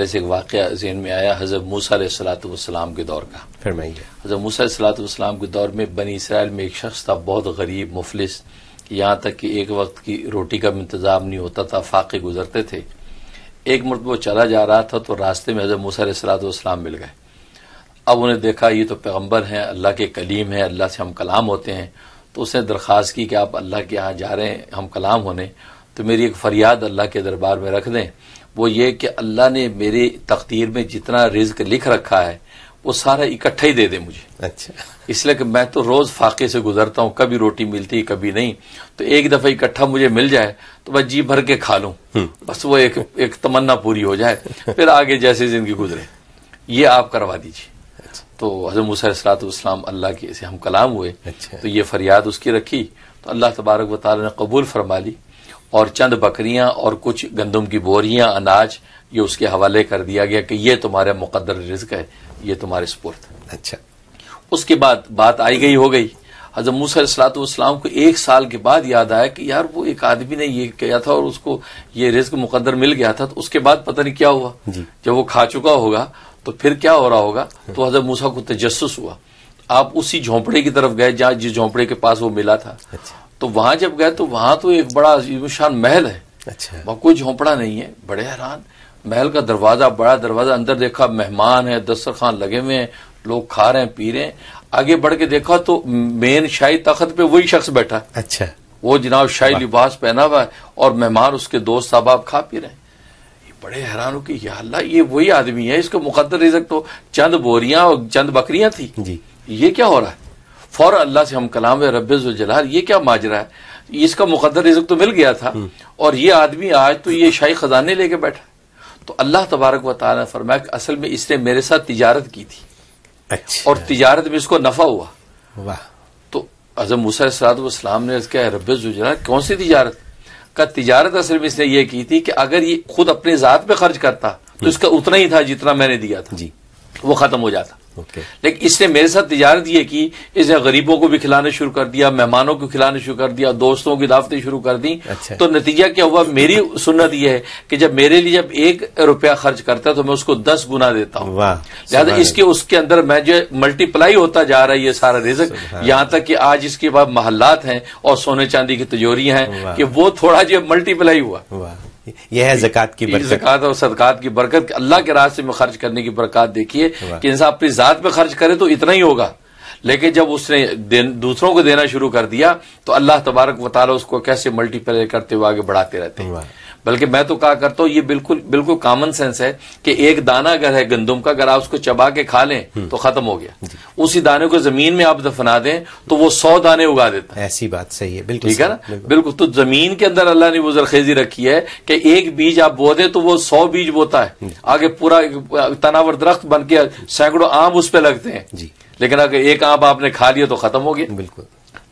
حوالے سے ایک واقعہ ذہن میں آیا حضرت موسیٰ علیہ السلام کے دور کا. فرمائیے. حضرت موسیٰ علیہ السلام کے دور میں بنی اسرائیل میں ایک شخص تھا بہت غریب مفلس، یہاں تک کہ ایک وقت کی روٹی کا بھی انتظام نہیں ہوتا تھا، فاقے گزرتے تھے. ایک مرتبہ وہ چلا جا رہا تھا تو راستے میں حضرت موسیٰ علیہ السلام مل گئے. اب انہیں دیکھا یہ تو پیغمبر ہیں، اللہ کے کلیم ہیں، اللہ سے ہم کلام ہوتے ہیں. تو اس نے درخواست کی کہ آپ اللہ کے یہاں جا رہے ہیں ہم کلام ہونے، تو میری ایک فریاد اللہ کے دربار میں رکھ دیں، وہ یہ کہ اللہ نے میری تقدیر میں جتنا رزق لکھ رکھا ہے وہ سارا اکٹھا ہی دے دے مجھے. اچھا. اس لیے کہ میں تو روز فاقے سے گزرتا ہوں، کبھی روٹی ملتی کبھی نہیں، تو ایک دفعہ اکٹھا مجھے مل جائے تو میں جی بھر کے کھا لوں، بس وہ ایک تمنا پوری ہو جائے، پھر آگے جیسے زندگی گزرے یہ آپ کروا دیجیے. تو حضرت موسیٰ علیہ السلام اللہ کے سے ہم کلام ہوئے. تو یہ فریاد اس کی رکھی تو اللہ تبارک و تعالی نے قبول فرما لی، اور چند بکریاں اور کچھ گندم کی بوریاں اناج یہ اس کے حوالے کر دیا گیا کہ یہ تمہارا مقدر رزق ہے، یہ تمہارے سپرد. اچھا. اس کے بعد بات آئی گئی ہو گئی. حضرت موسیٰ علیہ السلام کو 1 سال کے بعد یاد آیا کہ یار وہ ایک آدمی نے یہ کیا تھا اور اس کو یہ رزق مقدر مل گیا تھا. تو اس کے بعد پتہ نہیں کیا ہوا، جب وہ کھا چکا ہوگا تو پھر کیا ہو رہا ہوگا. تو حضرت موسیٰ کو تجسس ہوا، آپ اسی جھونپڑے کی طرف گئے جہاں جس جھونپڑے کے پاس وہ ملا تھا. تو وہاں جب گئے تو وہاں تو ایک بڑا عظیم شان محل ہے. وہاں کوئی جھونپڑا نہیں ہے. بڑے حیران، محل کا دروازہ بڑا دروازہ، اندر دیکھا مہمان ہیں، دسترخوان لگے ہوئے ہیں، لوگ کھا رہے ہیں پی رہے ہیں. آگے بڑھ کے دیکھا تو مین شاہی تخت پہ وہی شخص بیٹھا. اچھا. وہ جناب شاہی لباس پہنا ہوا ہے اور مہمان اس کے دوست احباب کھا پی رہے ہیں. بڑے حیران ہو کہ یا اللہ یہ وہی آدمی ہے، اس کو مقدر رزق تو چند بوریاں اور چند بکریاں تھی، یہ کیا ہو رہا ہے. فوراً اللہ سے ہم کلام رب ذوالجلال یہ کیا ماجرا ہے، اس کا مقدر رزق تو مل گیا تھا اور یہ آدمی آج تو یہ شاہی خزانے لے کے بیٹھا. تو اللہ تبارک و تعالی نے فرمایا کہ اصل میں اس نے میرے ساتھ تجارت کی تھی. اچھا. اور تجارت میں اس کو نفع ہوا. واہ. تو حضرت موسیٰ علیہ السلام نے کہا رب ذوالجلال کون سی تجارت کا؟ تجارت اصل میں اس نے یہ کی تھی کہ اگر یہ خود اپنے ذات پہ خرچ کرتا تو اس کا اتنا ہی تھا جتنا میں نے دیا تھا، وہ ختم ہو جاتا. لیکن اس نے میرے ساتھ تجارت یہ کی، اس نے غریبوں کو بھی کھلانا شروع کر دیا، مہمانوں کو کھلانا شروع کر دیا، دوستوں کی دعوتیں شروع کر دی. تو نتیجہ کیا ہوا، میری سنت یہ ہے کہ جب میرے لیے جب 1 روپیہ خرچ کرتا ہے تو میں اس کو 10 گنا دیتا ہوں. لہٰذا اس کے اندر میں جو ملٹی پلائی ہوتا جا رہا ہے یہ سارا رزق، یہاں تک کہ آج اس کے بعد محلات ہیں اور سونے چاندی کی تجوریاں ہیں کہ وہ تھوڑا جو ملٹی پلائی ہوا. یہ ہے زکوٰۃ کی برکت، زکوٰۃ اور صدقات کی برکت کہ اللہ کے راستے میں خرچ کرنے کی برکات. دیکھیے کہ انسان اپنی ذات پہ خرچ کرے تو اتنا ہی ہوگا، لیکن جب اس نے دوسروں کو دینا شروع کر دیا تو اللہ تبارک و تعالیٰ اس کو کیسے ملٹی پلائی کرتے ہوئے آگے بڑھاتے رہتے ہیں. بلکہ میں تو کہا کرتا ہوں یہ بالکل کامن سینس ہے کہ ایک دانہ اگر ہے گندم کا، اگر آپ اس کو چبا کے کھا لیں تو ختم ہو گیا. اسی دانے کو زمین میں آپ دفنا دیں تو وہ 100 دانے اگا دیتا ہے. ایسی بات صحیح ہے، بالکل ٹھیک ہے نا. بالکل. تو زمین کے اندر اللہ نے وہ زرخیزی رکھی ہے کہ ایک بیج آپ بو دیں تو وہ 100 بیج بوتا ہے، آگے پورا تناور درخت بن کے سینکڑوں آم اس پہ لگتے ہیں. لیکن اگر ایک آم آپ نے کھا لیا تو ختم ہو گیا.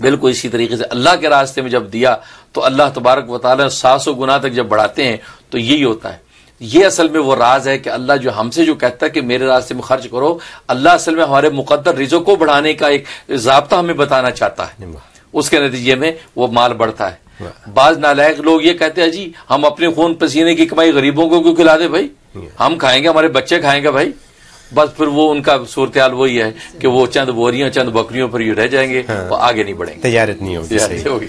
بالکل اسی طریقے سے اللہ کے راستے میں جب دیا تو اللہ تبارک و تعالیٰ 700 گنا تک جب بڑھاتے ہیں تو یہی ہوتا ہے. یہ اصل میں وہ راز ہے کہ اللہ جو ہم سے جو کہتا ہے کہ میرے راستے میں خرچ کرو، اللہ اصل میں ہمارے مقدر رزق کو بڑھانے کا ایک ضابطہ ہمیں بتانا چاہتا ہے. اس کے نتیجے میں وہ مال بڑھتا ہے. بعض نالائق لوگ یہ کہتے ہیں جی ہم اپنے خون پسینے کی کمائی غریبوں کو کیوں کھلا دیں بھائی، ہم کھائیں گے ہمارے بچے کھائیں گے بھائی. بس پھر وہ ان کا صورتحال وہی ہے کہ وہ چند بوریاں چند بکریوں پر ہی رہ جائیں گے، وہ آگے نہیں بڑھیں گے، تجارت نہیں ہوگی.